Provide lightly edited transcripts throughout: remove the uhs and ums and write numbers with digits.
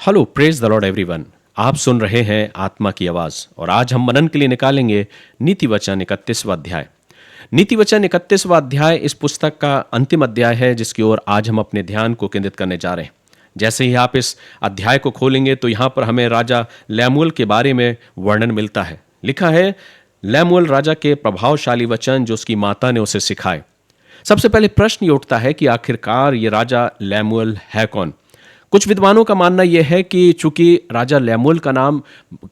Hello, praise the Lord everyone. आप सुन रहे हैं आत्मा की आवाज और आज हम मनन के लिए निकालेंगे नीति वचन 31वां अध्याय। नीति वचन 31वां अध्याय इस पुस्तक का अंतिम अध्याय है जिसकी ओर आज हम अपने ध्यान को केंद्रित करने जा रहे हैं। जैसे ही आप इस अध्याय को खोलेंगे तो यहाँ पर हमें राजा लैमुएल के बारे में वर्णन मिलता है। लिखा है, लैमुएल राजा के प्रभावशाली वचन जो उसकी माता ने उसे सिखाए। सबसे पहले प्रश्न ये उठता है कि आखिरकार ये राजा लैमुएल है कौन। कुछ विद्वानों का मानना यह है कि चूंकि राजा लैमुएल का नाम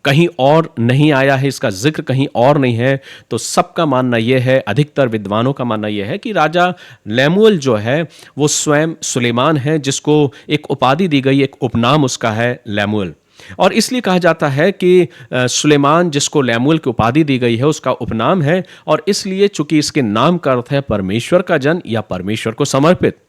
कहीं और नहीं आया है, इसका जिक्र कहीं और नहीं है, तो सबका मानना यह है, अधिकतर विद्वानों का मानना यह है कि राजा लैमुएल जो है वो स्वयं सुलेमान है, जिसको एक उपाधि दी गई, एक उपनाम उसका है लैमुएल। और इसलिए कहा जाता है कि सुलेमान जिसको लैमुएल की उपाधि दी गई है उसका उपनाम है, और इसलिए चूंकि इसके नाम का अर्थ है परमेश्वर का जन या परमेश्वर को समर्पित।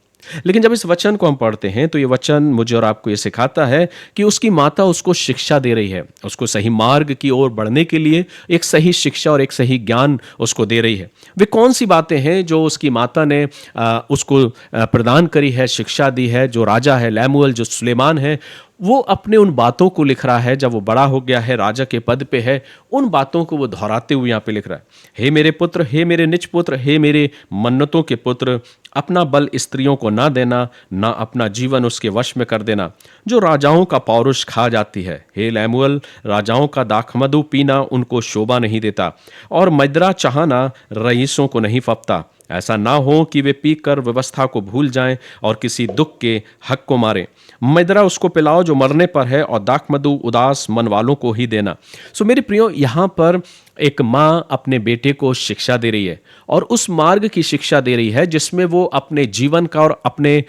लेकिन जब इस वचन को हम पढ़ते हैं तो ये वचन मुझे और आपको ये सिखाता है कि उसकी माता उसको शिक्षा दे रही है, उसको सही मार्ग की ओर बढ़ने के लिए एक सही शिक्षा और एक सही ज्ञान उसको दे रही है। वे कौन सी बातें हैं जो उसकी माता ने उसको प्रदान करी है, शिक्षा दी है। जो राजा है लैमुएल, जो सुलेमान है, वो अपने उन बातों को लिख रहा है जब वो बड़ा हो गया है, राजा के पद पे है। उन बातों को वो दोहराते हुए यहाँ पे लिख रहा है, हे मेरे पुत्र, हे मेरे निज पुत्र, हे मेरे मन्नतों के पुत्र, अपना बल स्त्रियों को ना देना, ना अपना जीवन उसके वश में कर देना जो राजाओं का पौरुष खा जाती है। हे लैमुएल, राजाओं का दाखमधु पीना उनको शोभा नहीं देता, और मदिरा चाहना रईसों को नहीं फपता। ऐसा ना हो कि वे पीकर व्यवस्था को भूल जाएं और किसी दुख के हक को मारें। मदिरा उसको पिलाओ जो मरने पर है, और दाखमधु उदास मन वालों को ही देना। सो मेरे प्रियो, यहाँ पर एक माँ अपने बेटे को शिक्षा दे रही है, और उस मार्ग की शिक्षा दे रही है जिसमें वो अपने जीवन का और अपने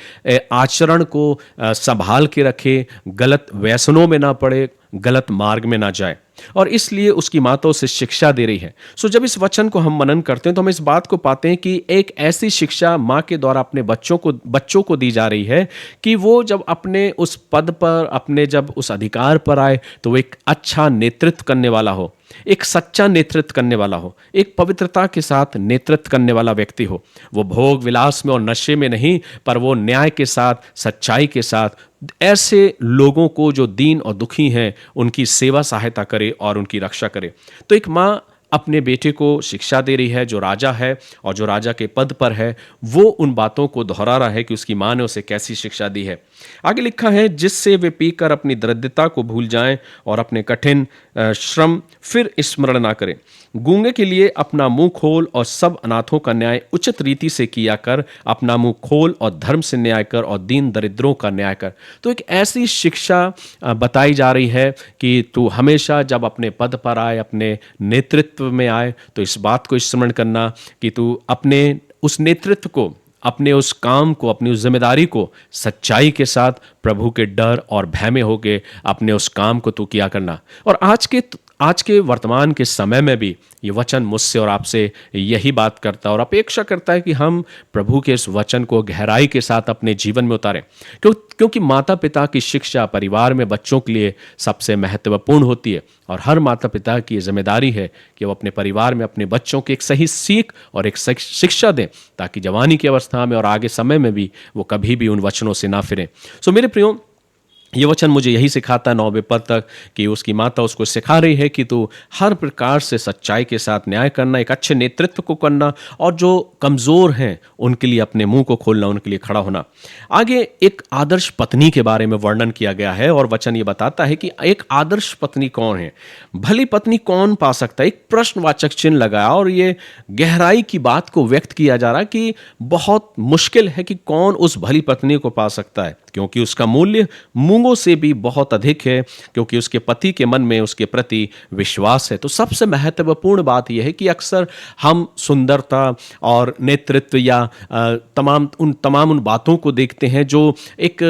आचरण को संभाल के रखे, गलत व्यसनों में ना पड़े, गलत मार्ग में ना जाए, और इसलिए उसकी माता उसे शिक्षा दे रही है। सो जब इस वचन को हम मनन करते हैं तो हम इस बात को पाते हैं कि एक ऐसी शिक्षा माँ के द्वारा अपने बच्चों को दी जा रही है कि वो जब अपने उस पद पर, अपने जब उस अधिकार पर आए तो वो एक अच्छा नेतृत्व करने वाला हो, एक सच्चा नेतृत्व करने वाला हो, एक पवित्रता के साथ नेतृत्व करने वाला व्यक्ति हो। वो भोग विलास में और नशे में नहीं, पर वो न्याय के साथ, सच्चाई के साथ ऐसे लोगों को जो दीन और दुखी हैं उनकी सेवा सहायता करे और उनकी रक्षा करे। तो एक माँ अपने बेटे को शिक्षा दे रही है जो राजा है और जो राजा के पद पर है, वो उन बातों को दोहरा रहा है कि उसकी माँ ने उसे कैसी शिक्षा दी है। आगे लिखा है, जिससे वे पीकर अपनी दरिद्रता को भूल जाएं और अपने कठिन श्रम फिर स्मरण ना करें। गूंगे के लिए अपना मुंह खोल और सब अनाथों का न्याय उचित रीति से किया कर। अपना मुंह खोल और धर्म से न्याय कर और दीन दरिद्रों का न्याय कर। तो एक ऐसी शिक्षा बताई जा रही है कि तू हमेशा जब अपने पद पर आए, अपने नेतृत्व में आए, तो इस बात को स्मरण करना कि तू अपने उस नेतृत्व को, अपने उस काम को, अपनी उस जिम्मेदारी को सच्चाई के साथ, प्रभु के डर और भय में होके अपने उस काम को तू किया करना। और आज के वर्तमान के समय में भी ये वचन मुझसे और आपसे यही बात करता है और अपेक्षा करता है कि हम प्रभु के इस वचन को गहराई के साथ अपने जीवन में उतारें, क्योंकि माता पिता की शिक्षा परिवार में बच्चों के लिए सबसे महत्वपूर्ण होती है, और हर माता पिता की जिम्मेदारी है कि वो अपने परिवार में अपने बच्चों को एक सही सीख और एक शिक्षा दें, ताकि जवानी की अवस्था में और आगे समय में भी वो कभी भी उन वचनों से ना फिरें। सो मेरे प्रियो, ये वचन मुझे यही सिखाता है 9वें पद तक कि उसकी माता उसको सिखा रही है कि तू हर प्रकार से सच्चाई के साथ न्याय करना, एक अच्छे नेतृत्व को करना, और जो कमज़ोर हैं उनके लिए अपने मुंह को खोलना, उनके लिए खड़ा होना। आगे एक आदर्श पत्नी के बारे में वर्णन किया गया है, और वचन ये बताता है कि एक आदर्श पत्नी कौन है, भली पत्नी कौन पा सकता है। एक प्रश्नवाचक चिन्ह लगाया और ये गहराई की बात को व्यक्त किया जा रहा है कि बहुत मुश्किल है कि कौन उस भली पत्नी को पा सकता है, क्योंकि उसका मूल्य मूंगों से भी बहुत अधिक है, क्योंकि उसके पति के मन में उसके प्रति विश्वास है। तो सबसे महत्वपूर्ण बात यह है कि अक्सर हम सुंदरता और नेतृत्व या तमाम उन बातों को देखते हैं जो एक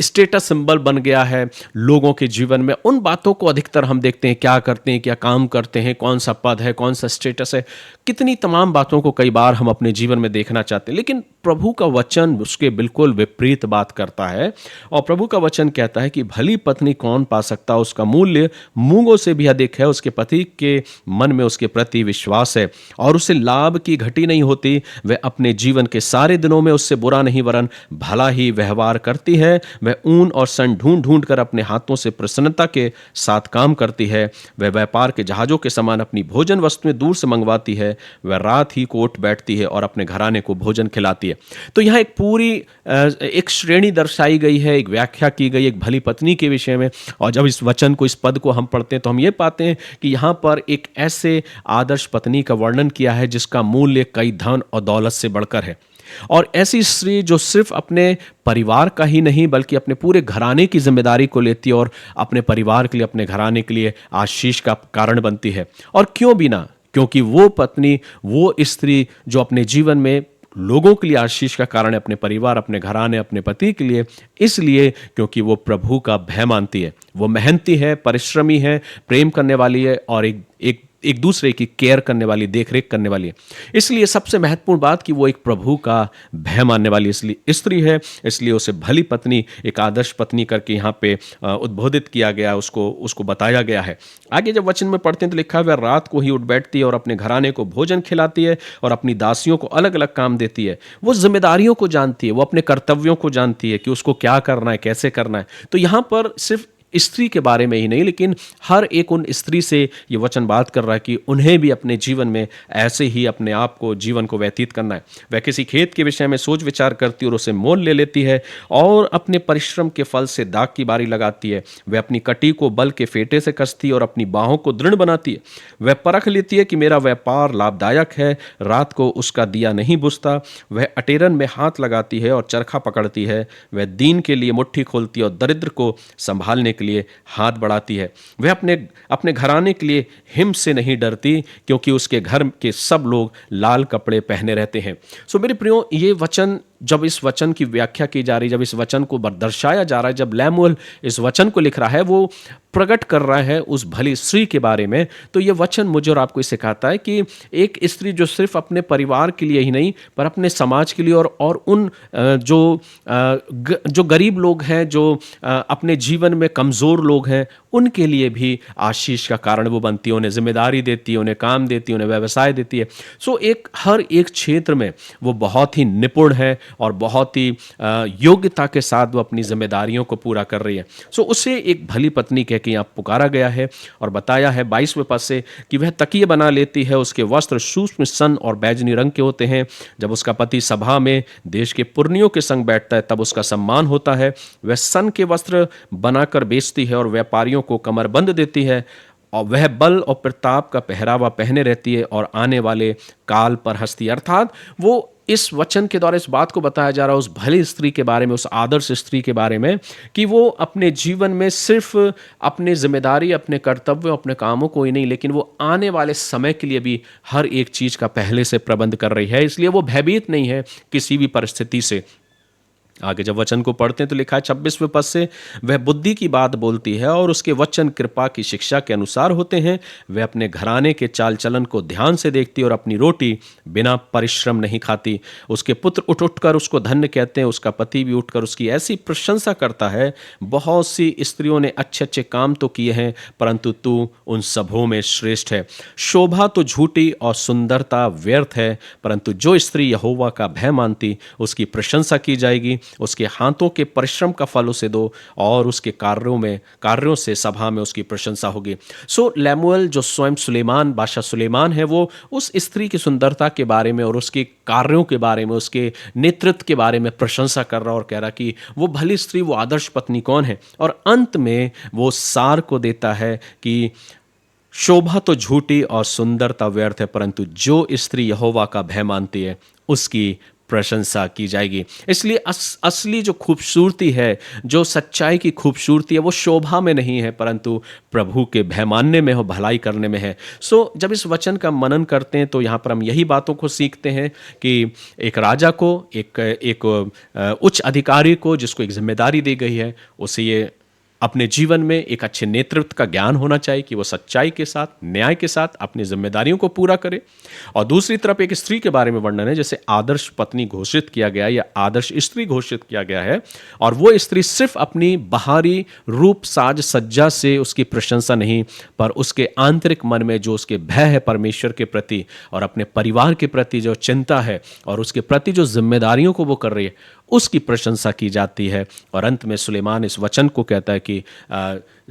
स्टेटस सिंबल बन गया है लोगों के जीवन में। उन बातों को अधिकतर हम देखते हैं, क्या करते हैं, क्या काम करते हैं, कौन सा पद है, कौन सा स्टेटस है, कितनी तमाम बातों को कई बार हम अपने जीवन में देखना चाहते हैं। लेकिन प्रभु का वचन उसके बिल्कुल विपरीत बात करता है। है। और प्रभु का वचन कहता है कि भली पत्नी कौन पा सकता, उसका मूल्य मूंगों से भी अधिक है, उसके पति के मन में उसके प्रति विश्वास है और उसे लाभ की घटी नहीं होती। वह अपने जीवन के सारे दिनों में उससे बुरा नहीं वरन भला ही व्यवहार करती है। वह ऊन और सन ढूंढ ढूंढ कर अपने हाथों से प्रसन्नता के साथ काम करती है। वह व्यापार के जहाजों के समान अपनी भोजन वस्तुएं दूर से मंगवाती है। वह रात ही को उठ बैठती है और अपने घराने को भोजन खिलाती है। तो यहाँ एक पूरी एक श्रेणी दर्शाई गई है, एक व्याख्या की गई एक भली पत्नी के विषय में। और जब इस वचन को, इस पद को हम पढ़ते हैं तो हम ये पाते हैं कि यहाँ पर एक ऐसे आदर्श पत्नी का वर्णन किया है जिसका मूल्य कई धन और दौलत से बढ़कर है। और ऐसी स्त्री जो सिर्फ अपने परिवार का ही नहीं बल्कि अपने पूरे घराने की जिम्मेदारी को लेती है और अपने परिवार के लिए, अपने घराने के लिए आशीष का कारण बनती है। और क्यों भी ना, क्योंकि वो पत्नी, वो स्त्री जो अपने जीवन में लोगों के लिए आशीष का कारण है, अपने परिवार, अपने घराने, अपने पति के लिए, इसलिए क्योंकि वो प्रभु का भय मानती है। वो मेहनती है, परिश्रमी है, प्रेम करने वाली है और एक दूसरे की केयर करने वाली, देखरेख करने वाली है। इसलिए सबसे महत्वपूर्ण बात कि वो एक प्रभु का भय मानने वाली इसलिए स्त्री है, इसलिए उसे भली पत्नी, एक आदर्श पत्नी करके यहाँ पे उद्बोधित किया गया, उसको बताया गया है। आगे जब वचन में पढ़ते हैं तो लिखा है वह रात को ही उठ बैठती है और अपने घराने को भोजन खिलाती है और अपनी दासियों को अलग अलग काम देती है। वो जिम्मेदारियों को जानती है, वो अपने कर्तव्यों को जानती है कि उसको क्या करना है, कैसे करना है। तो यहाँ पर सिर्फ स्त्री के बारे में ही नहीं लेकिन हर एक उन स्त्री से ये वचन बात कर रहा है कि उन्हें भी अपने जीवन में ऐसे ही अपने आप को, जीवन को व्यतीत करना है। वह किसी खेत के विषय में सोच विचार करती और उसे मोल ले लेती है और अपने परिश्रम के फल से दाग की बारी लगाती है। वह अपनी कटी को बल के फेटे से कसती है और अपनी बाहों को दृढ़ बनाती है। वह परख लेती है कि मेरा व्यापार लाभदायक है, रात को उसका दिया नहीं बुझता। वह अटेरन में हाथ लगाती है और चरखा पकड़ती है। वह दीन के लिए मुट्ठी खोलती है और दरिद्र को संभालने के लिए हाथ बढ़ाती है। वह अपने घराने के लिए हिम से नहीं डरती क्योंकि उसके घर के सब लोग लाल कपड़े पहने रहते हैं। सो मेरे प्रियो, ये वचन, जब इस वचन की व्याख्या की जा रही, जब इस वचन को दर्शाया जा रहा है, जब लैमुएल इस वचन को लिख रहा है, वो प्रकट कर रहा है उस भली स्त्री के बारे में। तो ये वचन मुझे और आपको सिखाता है कि एक स्त्री जो सिर्फ अपने परिवार के लिए ही नहीं पर अपने समाज के लिए और उन जो गरीब लोग हैं, जो अपने जीवन में कमज़ोर लोग हैं, उनके लिए भी आशीष का कारण वो बनती है। उन्हें जिम्मेदारी देती है, उन्हें काम देती है, उन्हें व्यवसाय देती है। सो हर एक क्षेत्र में वो बहुत ही निपुण है और बहुत ही योग्यता के साथ वो अपनी जिम्मेदारियों को पूरा कर रही है। सो उसे एक भली पत्नी कह के यहाँ पुकारा गया है और बताया है 22वें पद से कि वह तकिए बना लेती है, उसके वस्त्र सूक्ष्म सन और बैजनी रंग के होते हैं। जब उसका पति सभा में देश के पुरनियों के संग बैठता है तब उसका सम्मान होता है। वह सन के वस्त्र बनाकर बेचती है और व्यापारियों को कमरबंद देती है और वह बल और प्रताप का पहरावा पहने रहती है और आने वाले काल पर हंसती है। अर्थात वो इस वचन के द्वारा इस बात को बताया जा रहा है उस भली स्त्री के बारे में, उस आदर्श स्त्री के बारे में, कि वो अपने जीवन में सिर्फ अपने जिम्मेदारी, अपने कर्तव्यों, अपने कामों को ही नहीं लेकिन वो आने वाले समय के लिए भी हर एक चीज़ का पहले से प्रबंध कर रही है। इसलिए वो भयभीत नहीं है किसी भी परिस्थिति से। आगे जब वचन को पढ़ते हैं तो लिखा है 26वें पद से, वह बुद्धि की बात बोलती है और उसके वचन कृपा की शिक्षा के अनुसार होते हैं। वह अपने घराने के चाल चलन को ध्यान से देखती है और अपनी रोटी बिना परिश्रम नहीं खाती। उसके पुत्र उठ उठकर उसको धन्य कहते हैं, उसका पति भी उठकर उसकी ऐसी प्रशंसा करता है। बहुत सी स्त्रियों ने अच्छे अच्छे काम तो किए हैं परंतु तू उन सबों में श्रेष्ठ है। शोभा तो झूठी और सुंदरता व्यर्थ है परंतु जो स्त्री यहोवा का भय मानती उसकी प्रशंसा की जाएगी। उसके हाथों के परिश्रम का फल उसे दो और उसके कार्यों से सभा में उसकी प्रशंसा होगी। सो लैमुएल जो स्वयं सुलेमान, बादशाह सुलेमान है, वो उस स्त्री की सुंदरता के बारे में और उसके कार्यों के बारे में, उसके नेतृत्व के बारे में प्रशंसा कर रहा और कह रहा कि वो भली स्त्री, वो आदर्श पत्नी कौन है। और अंत में वो सार को देता है कि शोभा तो झूठी और सुंदरता व्यर्थ है परंतु जो स्त्री यहोवा का भय मानती है उसकी प्रशंसा की जाएगी। इसलिए असली जो खूबसूरती है, जो सच्चाई की खूबसूरती है, वो शोभा में नहीं है परंतु प्रभु के भय मानने में हो, भलाई करने में है। सो जब इस वचन का मनन करते हैं तो यहाँ पर हम यही बातों को सीखते हैं कि एक राजा को, एक उच्च अधिकारी को जिसको एक जिम्मेदारी दी गई है, उसे ये अपने जीवन में एक अच्छे नेतृत्व का ज्ञान होना चाहिए कि वो सच्चाई के साथ, न्याय के साथ अपनी जिम्मेदारियों को पूरा करे। और दूसरी तरफ एक स्त्री के बारे में वर्णन है, जैसे आदर्श पत्नी घोषित किया गया या आदर्श स्त्री घोषित किया गया है। और वो स्त्री सिर्फ अपनी बाहरी रूप साज सज्जा से उसकी प्रशंसा नहीं, पर उसके आंतरिक मन में जो उसके भय है परमेश्वर के प्रति और अपने परिवार के प्रति जो चिंता है और उसके प्रति जो जिम्मेदारियों को वो कर रही है, उसकी प्रशंसा की जाती है। और अंत में सुलेमान इस वचन को कहता है कि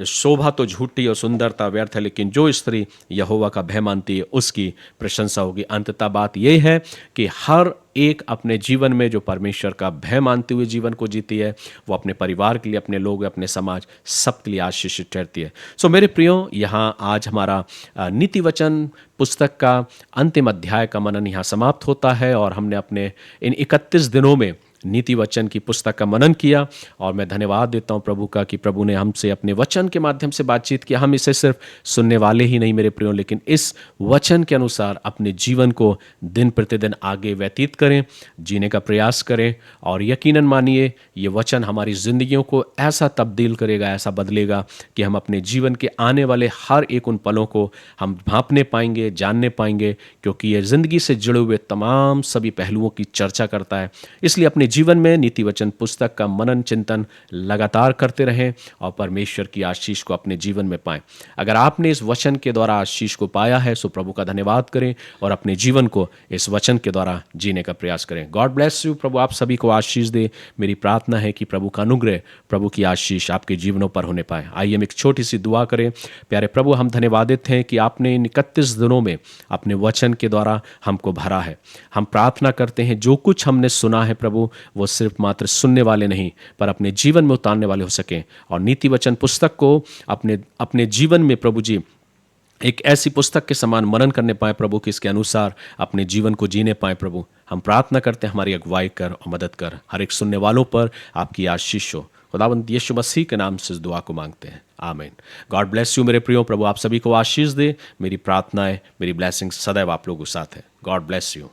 शोभा तो झूठी और सुंदरता व्यर्थ है, लेकिन जो स्त्री यहोवा का भय मानती है उसकी प्रशंसा होगी। अंततः बात यह है कि हर एक अपने जीवन में जो परमेश्वर का भय मानते हुए जीवन को जीती है, वो अपने परिवार के लिए, अपने लोग, अपने समाज, सबके लिए आशीषित ठहरती है। सो मेरे प्रियो, यहाँ आज हमारा नीति वचन पुस्तक का अंतिम अध्याय का मनन यहाँ समाप्त होता है। और हमने अपने इन 31 दिनों में नीति वचन की पुस्तक का मनन किया। और मैं धन्यवाद देता हूँ प्रभु का कि प्रभु ने हमसे अपने वचन के माध्यम से बातचीत किया। हम इसे सिर्फ सुनने वाले ही नहीं मेरे प्रियो, लेकिन इस वचन के अनुसार अपने जीवन को दिन प्रतिदिन आगे व्यतीत करें, जीने का प्रयास करें। और यकीनन मानिए, ये वचन हमारी जिंदगियों को ऐसा तब्दील करेगा, ऐसा बदलेगा कि हम अपने जीवन के आने वाले हर एक उन पलों को हम भांपने पाएंगे, जानने पाएंगे, क्योंकि ये जिंदगी से जुड़े हुए तमाम सभी पहलुओं की चर्चा करता है। इसलिए अपने जीवन में नीति वचन पुस्तक का मनन चिंतन लगातार करते रहें और परमेश्वर की आशीष को अपने जीवन में पाएं। अगर आपने इस वचन के द्वारा आशीष को पाया है, सो प्रभु का धन्यवाद करें और अपने जीवन को इस वचन के द्वारा जीने का प्रयास करें। God bless you. प्रभु आप सभी को आशीष दे। मेरी प्रार्थना है कि प्रभु का अनुग्रह, प्रभु की आशीष आपके जीवनों पर होने पाए। आइए हम एक छोटी सी दुआ करें। प्यारे प्रभु, हम धन्यवादित हैं कि आपने इन 31 दिनों में अपने वचन के द्वारा हमको भरा है। हम प्रार्थना करते हैं जो कुछ हमने सुना है प्रभु, वो सिर्फ मात्र सुनने वाले नहीं, पर अपने जीवन में उतारने वाले हो सकें। और नीति वचन पुस्तक को अपने जीवन में प्रभु जी एक ऐसी पुस्तक के समान मनन करने पाए प्रभु, कि इसके अनुसार अपने जीवन को जीने पाए। प्रभु हम प्रार्थना करते हैं, हमारी अगुवाई कर और मदद कर। हर एक सुनने वालों पर आपकी आशीष हो। खुदावंद यीशु मसीह के नाम से इस दुआ को मांगते हैं, आमीन। गॉड ब्लेस यू मेरे प्रियो। प्रभु आप सभी को आशीष दे। मेरी प्रार्थना है, मेरी ब्लेसिंग सदैव आप लोगों के साथ है। God bless you.